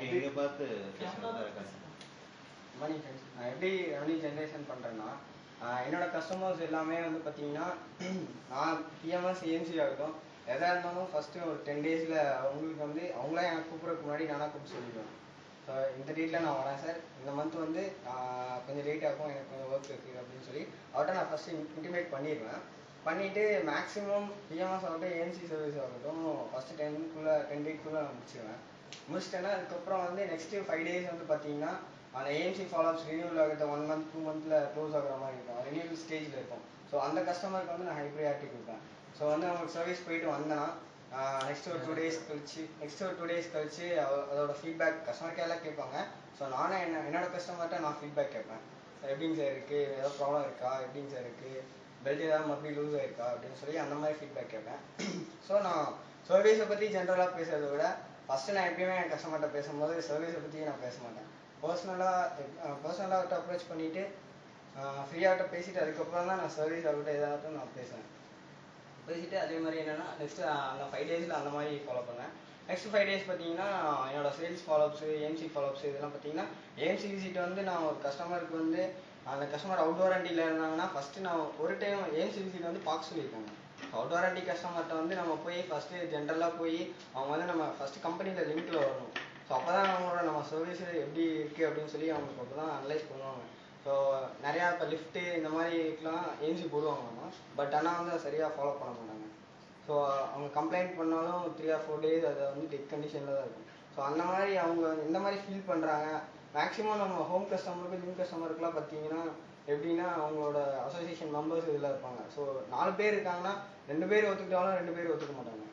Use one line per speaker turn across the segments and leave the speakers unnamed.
இங்கே பார்த்து
மணி ஃப்ரெண்ட்ஸ், நான் எப்படி ரெவன்யூ ஜென்ரேஷன் பண்ணுறேன்னா, என்னோட கஸ்டமர்ஸ் எல்லாமே வந்து பார்த்தீங்கன்னா, நான் பிஎம்எஸ் ஏஎம்சி ஆகட்டும் எதாக இருந்தாலும் ஃபஸ்ட்டு ஒரு 10 டேஸில் அவங்களுக்கு வந்து அவங்களே எனக்கு கூப்பிட்றதுக்கு முன்னாடி நானாக கூப்பிட்டு சொல்லிடுவேன். ஸோ இந்த டேட்டில் நான் வரேன் சார், இந்த மந்த் வந்து கொஞ்சம் லேட் ஆகும், எனக்கு கொஞ்சம் ஒர்க் இருக்குது அப்படின்னு சொல்லி அவர்கிட்ட நான் ஃபஸ்ட்டு இன்டிமேட் பண்ணிடுவேன். பண்ணிவிட்டு மேக்ஸிமம் பிஎம்எஸ் ஆகட்டும் ஏஎம்சி சர்வீஸ் ஆகட்டும் ஃபஸ்ட்டு 10 டேக்குள்ளே நான் முடிச்சிடுவேன். முடிச்சிட்டேன்னா அதுக்கப்புறம் வந்து நெக்ஸ்ட்டு 5 டேஸ் வந்து பார்த்தீங்கன்னா அந்த ஏஎம்சி ஃபாலோஅப்ஸ் ரினியூவல் ஆகிட்ட 1 மந்த் 2 மந்த்தில் க்ளோஸ் ஆகிற மாதிரி இருக்கும், ரினியூவல் ஸ்டேஜில் இருக்கும். ஸோ அந்த கஸ்டமருக்கு வந்து நான் ஹை ப்ரியாரிட்டி கொடுப்பேன். ஸோ வந்து அவங்களுக்கு சர்வீஸ் போயிட்டு வந்தேன்னா நெக்ஸ்ட் ஒரு 2 டேஸ் கழிச்சு அதோட ஃபீட்பேக் கஸ்டமர் கேர்லாம் கேட்பாங்க. ஸோ நானே என்னோட கஸ்டமர்கிட்ட நான் ஃபீட்பேக் கேட்பேன். சார் எப்படிங்க சார் இருக்குது, ஏதாவது ப்ராப்ளம் இருக்கா, எப்படிங்க சார் இருக்குது, பெல்ட் ஏதாவது மறுபடியும் லூஸ் ஆயிருக்கா அப்படின்னு சொல்லி அந்த மாதிரி ஃபீட்பேக் கேட்பேன். ஸோ நான் சர்வீஸை பற்றி ஜென்ரலாக பேசுகிறத விட ஃபஸ்ட்டு நான் எப்பயுமே என் கஸ்டமர்கிட்ட பேசும்போது சர்வீஸை பற்றி நான் பேச மாட்டேன். பர்சனலாக அப்ரோச் பண்ணிவிட்டு ஃப்ரீயாகிட்ட பேசிவிட்டு அதுக்கப்புறம் தான் நான் சர்வீஸ் ஆகட்டும் எதாகட்டும் நான் பேசிவிட்டு அதே மாதிரி என்னென்னா நெக்ஸ்ட்டு அந்த 5 டேஸில் அந்த மாதிரி ஃபாலோ பண்ணேன். நெக்ஸ்ட் 5 டேஸ் பார்த்தீங்கன்னா என்னோட சேல்ஸ் ஃபாலோஅப்ஸு ஏஎம்சி ஃபாலோஅப்ஸு இதெல்லாம் பார்த்தீங்கன்னா ஏஎம்சி விசிட் வந்து நான் ஒரு கஸ்டமருக்கு வந்து அந்த கஸ்டமர் அவுட் வாரண்டியில் இருந்தாங்கன்னா ஃபஸ்ட்டு நான் ஒரு டைம் ஏஎம்சி விசிட் வந்து பார்க்க சொல்லியிருக்காங்க. அவுட் வாரண்டி கஸ்டமர்கிட்ட வந்து நம்ம போய் ஃபஸ்ட்டு ஜென்ரலாக போய் அவங்க வந்து நம்ம ஃபஸ்ட்டு கம்பெனியில் லிங்க்கில் வரணும். ஸோ அப்போ தான் அவங்களோட நம்ம சர்வீஸ் எப்படி இருக்குது அப்படின்னு சொல்லி அவங்களுக்கு அப்போ தான் அனலைஸ் பண்ணுவாங்க. ஸோ நிறையா இப்போ லிஃப்ட்டு இந்த மாதிரிக்கெலாம் ஏஎம்சி போடுவாங்க நம்ம, பட் ஆனால் வந்து அதை சரியாக ஃபாலோ பண்ண மாட்டாங்க. ஸோ அவங்க கம்ப்ளைண்ட் பண்ணாலும் 3 or 4 days அதை வந்து டெட் கண்டிஷனில் தான் இருக்கும். ஸோ அந்த மாதிரி அவங்க இந்த மாதிரி ஃபீல் பண்ணுறாங்க. மேக்ஸிமம் நம்ம ஹோம் கஸ்டமருக்கு நியூ கஸ்டமருக்குலாம் பார்த்தீங்கன்னா எப்படின்னா அவங்களோட அசோசியேஷன் மெம்பர்ஸ் இதில் இருப்பாங்க. ஸோ 4 பேர் இருக்காங்கன்னா 2 பேர் ஒத்துக்கிட்டாலும் 2 பேர் ஒத்துக்க மாட்டாங்க.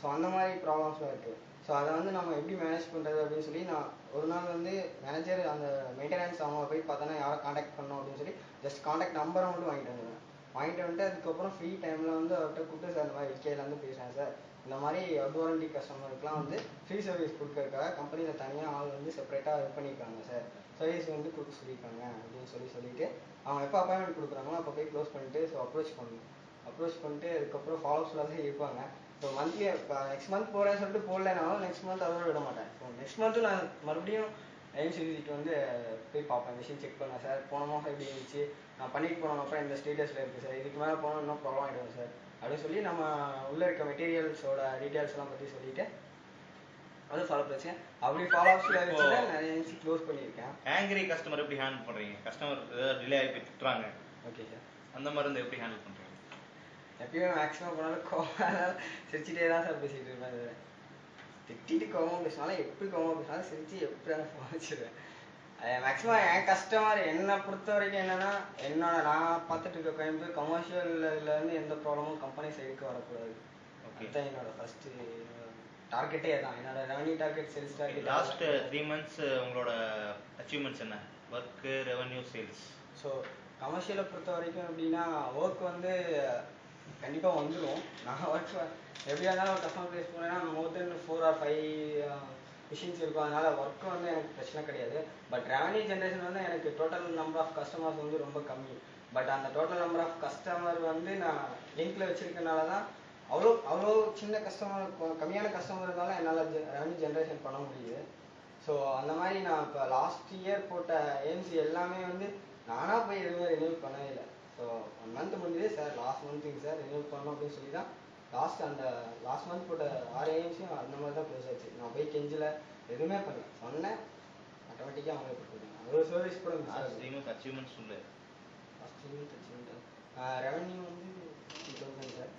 ஸோ அந்த மாதிரி ப்ராப்ளம்ஸ்லாம் இருக்குது. ஸோ அதை வந்து நம்ம எப்படி மேனேஜ் பண்ணுறது அப்படின்னு சொல்லி நான் ஒரு நாள் வந்து மேனேஜர் அந்த மெயின்டெனன்ஸ் அவங்க போய் பார்த்தோன்னா யாரை காண்டாக்ட் பண்ணணும் அப்படின்னு சொல்லி ஜஸ்ட் காண்டாக்ட் நம்பரை மட்டும் வாங்கிட்டு வந்துட்டு அதுக்கப்புறம் ஃப்ரீ டைமில் வந்து அவர்கிட்ட கூப்பிட்டு சார் இந்த மாதிரி விகேலேருந்து பேசுகிறேன் சார், இந்த மாதிரி அவுட் வாரண்டி கஸ்டமருக்குலாம் வந்து ஃப்ரீ சர்வீஸ் கொடுக்கறதுக்காக கம்பெனியில் தனியாக ஆள் வந்து செப்பரேட்டாக இது பண்ணியிருக்காங்க சார், சர்வீஸ் வந்து கொடுக்க சொல்லியிருக்காங்க அப்படின்னு சொல்லிட்டு அவங்க எப்போ அப்பாயின்மெண்ட் கொடுக்குறாங்களோ அப்போ போய் க்ளோஸ் பண்ணிவிட்டு ஸோ அப்ரோச் பண்ணிட்டு அதுக்கப்புறம் ஃபாலோஅப்ஸில் தான் இருப்பாங்க. ஸோ மந்த்லி இப்போ நெக்ஸ்ட் மந்த் போகிறேன்னு சொல்லிட்டு போடலைனாலும் நெக்ஸ்ட் மந்த் அதோட விட மாட்டேன். ஸோ நெக்ஸ்ட் மந்த்து நான் மறுபடியும் ஏஎம்சி விசிட் வந்து போய் பார்ப்பேன், மிஷின் செக் பண்ணேன் சார், போன மாதம் எப்படி இருந்துச்சு, நான் பண்ணிட்டு போன அப்புறம் இந்த ஸ்டேட்டஸில் இருக்குது சார், இதுக்கு மேலே போனால் இன்னும் ப்ராப்ளம் ஆகிடும் சார் அப்படின்னு சொல்லி நம்ம உள்ளே இருக்க மெட்டீரியல்ஸோட டீட்டெயில்ஸ்லாம் பற்றி சொல்லிவிட்டு அது ஃபாலோ பண்ணேன். அப்படி ஃபாலோஅப்ஸில் வச்சு தான் நிறைய ஏஎம்சி க்ளோஸ் பண்ணியிருக்கேன்.
ஆங்கிரி கஸ்டமர் எப்படி ஹேண்டில் பண்ணுறீங்க? கஸ்டமர் ஏதாவது டிலே ஆகி திட்டுறாங்க,
ஓகே சார்,
அந்த மாதிரி இருந்து எப்படி ஹேண்டில் பண்ணுறீங்க?
எப்பயுமே மேக்ஸிமம் போனாலும் கோவம் சிரிச்சிட்டே தான் சார் பேசிகிட்டு இருப்பேன் சார். திட்டிட்டு கோவம் பேசினாலும் எப்படி கோவம் பேசினாலும் சிரிச்சு எப்படி நான் வச்சிருவேன். மேக்ஸிமம் என் கஸ்டமர் என்னை பொறுத்த வரைக்கும் என்னென்னா நான் பார்த்துட்டு இருக்க கோயம்புத்தூர் கமர்ஷியல் இதில் வந்து எந்த ப்ராப்ளமும் கம்பெனி சைடுக்கு வரக்கூடாது. அதுதான் என்னோட ஃபஸ்ட்டு டார்கெட்டே தான். என்னோட revenue target, sales target.
Last 3 months உங்களோட அச்சீவ்மெண்ட்ஸ் என்ன? Work, revenue, sales.
ஸோ கமர்ஷியலை பொறுத்த வரைக்கும் எப்படின்னா ஒர்க் வந்து கண்டிப்பாக வந்துடும். நான் ஒர்க் எப்படியா இருந்தாலும் ஒரு கஸ்டமர் ப்ளேஸ் போனேன்னா மோர் தென் 4 or 5 மிஷின்ஸ் இருக்கும். அதனால் ஒர்க்கு வந்து எனக்கு பிரச்சனை கிடையாது. பட் ரெவன்யூ ஜென்ரேஷன் வந்து எனக்கு டோட்டல் நம்பர் ஆஃப் கஸ்டமர்ஸ் வந்து ரொம்ப கம்மி. பட் அந்த டோட்டல் நம்பர் ஆஃப் கஸ்டமர் வந்து நான் லிங்க்கில் வச்சுருக்கனால தான் அவ்வளோ சின்ன கஸ்டமர் கம்மியான கஸ்டமர் இருந்தாலும் என்னால் ரெவன்யூ ஜென்ரேஷன் பண்ண முடியுது. ஸோ அந்த மாதிரி நான் இப்போ லாஸ்ட் இயர் போட்ட ஏஎம்சி எல்லாமே வந்து நானாக போய் எதுவுமே ரினியூ பண்ணவே இல்லை. ஸோ 1 month முடிஞ்சது சார், லாஸ்ட் மந்த்துக்கு சார் ரினியூ பண்ணோம் அப்படின்னு சொல்லி தான் லாஸ்ட் மந்த் போட்ட 6 ஏஎம்சியும் அந்த மாதிரி தான் க்ளோஸ் ஆச்சு. நான் போய் கெஞ்சில் எதுவுமே பண்ணல, சொன்னேன், ஆட்டோமேட்டிக்காக அவங்களே கொடுத்துருக்காங்க. ஒரு சர்வீஸ் கூட
அச்சீவ்மெண்ட்ஸ் இல்லை.
ரெவன்யூ வந்து 50,000 சார்.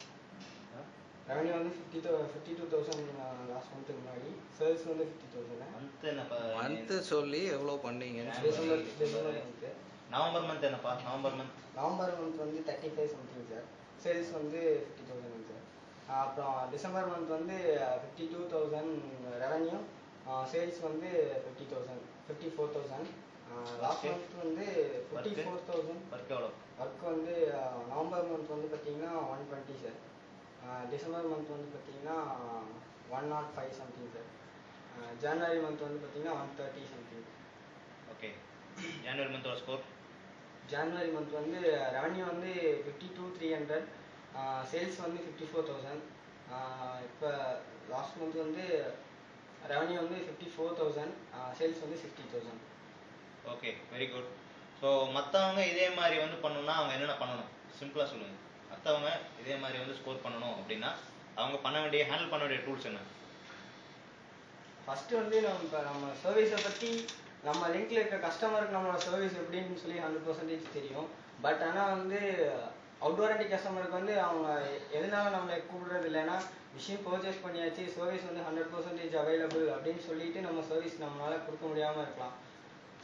ரெவன்யூ வந்து 52,000 லாஸ்ட் மந்த்துக்கு முன்னாடி. சர்வீஸ் வந்து 50,000.
மந்த்து சொல்லி எவ்வளோ பண்ணீங்க?
December month.
நவம்பர் மந்த் என்னப்பா? நவம்பர் மந்த்
வந்து 35 something சார். சேல்ஸ் வந்து 50,000 சார். அப்புறம் டிசம்பர் மந்த் வந்து 52,000 ரெவன்யூ, சேல்ஸ் வந்து 54,000. லாஸ்ட் மந்த் வந்து 54,000. ஒர்க் வந்து நவம்பர் மந்த் வந்து பார்த்தீங்கன்னா 120 சார். டிசம்பர் மந்த் வந்து பார்த்தீங்கன்னா 105 something சார். ஜனவரி மந்த் வந்து பார்த்தீங்கன்னா 130 something.
ஓகே. ஜனவரி மந்தோட ஸ்கோர்?
ஜனவரி மந்த் வந்து ரெவன்யூ வந்து 52,300, சேல்ஸ் வந்து 54,000. இப்போ லாஸ்ட் மந்த் வந்து ரெவன்யூ வந்து 54,000, சேல்ஸ் வந்து 60,000.
Okay, very good. ஸோ மற்றவங்க இதே மாதிரி வந்து பண்ணணும்னா அவங்க என்னென்ன பண்ணணும் சிம்பிளாக சொல்லுங்கள். மற்றவங்க இதே மாதிரி வந்து ஸ்கோர் பண்ணணும் அப்படின்னா அவங்க பண்ண வேண்டிய ஹேண்டில் பண்ண வேண்டிய டூல்ஸ் என்ன?
ஃபஸ்ட்டு வந்து நம்ம சர்வீஸை பற்றி நம்ம லிங்க்ல இருக்க கஸ்டமருக்கு நம்மளோட சர்வீஸ் எப்படின்னு சொல்லி 100% தெரியும். பட் ஆனால் வந்து அவுட்வாரண்டி கஸ்டமருக்கு வந்து அவங்க எதனால நம்மளை கூப்பிடுறது இல்லைன்னா மிஷின் பர்ச்சேஸ் பண்ணியாச்சு, சர்வீஸ் வந்து 100% அவைலபிள் அப்படின்னு சொல்லிட்டு நம்ம சர்வீஸ் நம்மளால கொடுக்க முடியாமல் இருக்கலாம்.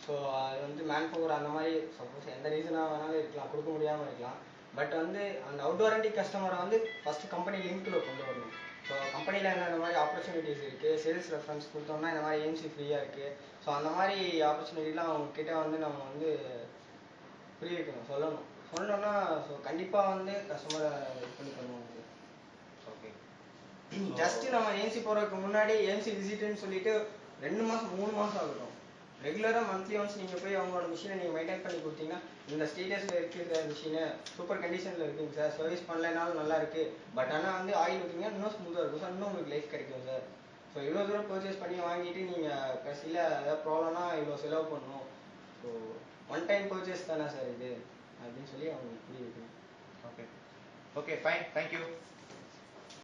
ஸோ அது வந்து மேன் பவர் அந்த மாதிரி சப்போஸ் எந்த ரீசனாக வேணாலும் இருக்கலாம், கொடுக்க முடியாமல் இருக்கலாம். பட் வந்து அந்த அவுட்வாரண்டி கஸ்டமரை வந்து ஃபஸ்ட்டு கம்பெனி லிங்க்கில் கொண்டு வரணும். ஸோ கம்பெனியில் இந்த மாதிரி ஆப்பர்ச்சுனிட்டிஸ் இருக்குது, சேல்ஸ் ரெஃபரன்ஸ் கொடுத்தோம்னா இந்த மாதிரி ஏஎம்சி ஃப்ரீயாக இருக்குது. ஸோ அந்த மாதிரி ஆப்பர்ச்சுனிட்டிலாம் அவங்கக்கிட்ட வந்து நம்ம வந்து புரிய வைக்கணும், சொன்னோன்னா ஸோ கண்டிப்பாக வந்து கஸ்டமரை இது பண்ணி பண்ணுவாங்க.
ஓகே,
ஜஸ்ட்டு நம்ம ஏஎம்சி போகிறதுக்கு முன்னாடி ஏஎம்சி விசிட்டுன்னு சொல்லிட்டு 2 மாதம் 3 மாதம் ஆகட்டும். ரெகுலராக மந்த்லி ஒன்ஸ் நீங்கள் போய் அவங்களோட மிஷினை நீங்கள் மெயின்டைன் பண்ணி கொடுத்தீங்கன்னா இந்த ஸ்டேட்டஸில் இருக்குது சார், மிஷினு சூப்பர் கண்டிஷனில் இருக்குங்க சார், சர்வீஸ் பண்ணலைனாலும் நல்லா இருக்குது, பட் ஆனால் வந்து ஆயில் ஊற்றிங்கன்னா இன்னும் ஸ்மூத்தாக இருக்கும் சார், இன்னும் உங்களுக்கு லைஃப் கிடைக்கும் சார். ஸோ இவ்வளோ தூரம் பர்ச்சேஸ் பண்ணி வாங்கிட்டு நீங்கள் கடைசியில் ஏதாவது ப்ராப்ளம்னா இவ்வளோ செலவு பண்ணணும். ஸோ ஒன் டைம் பர்ச்சேஸ் தானே சார் இது அப்படின்னு சொல்லி அவங்களுக்கு புரிய வைக்கணும்.
Okay, okay, fine, thank you.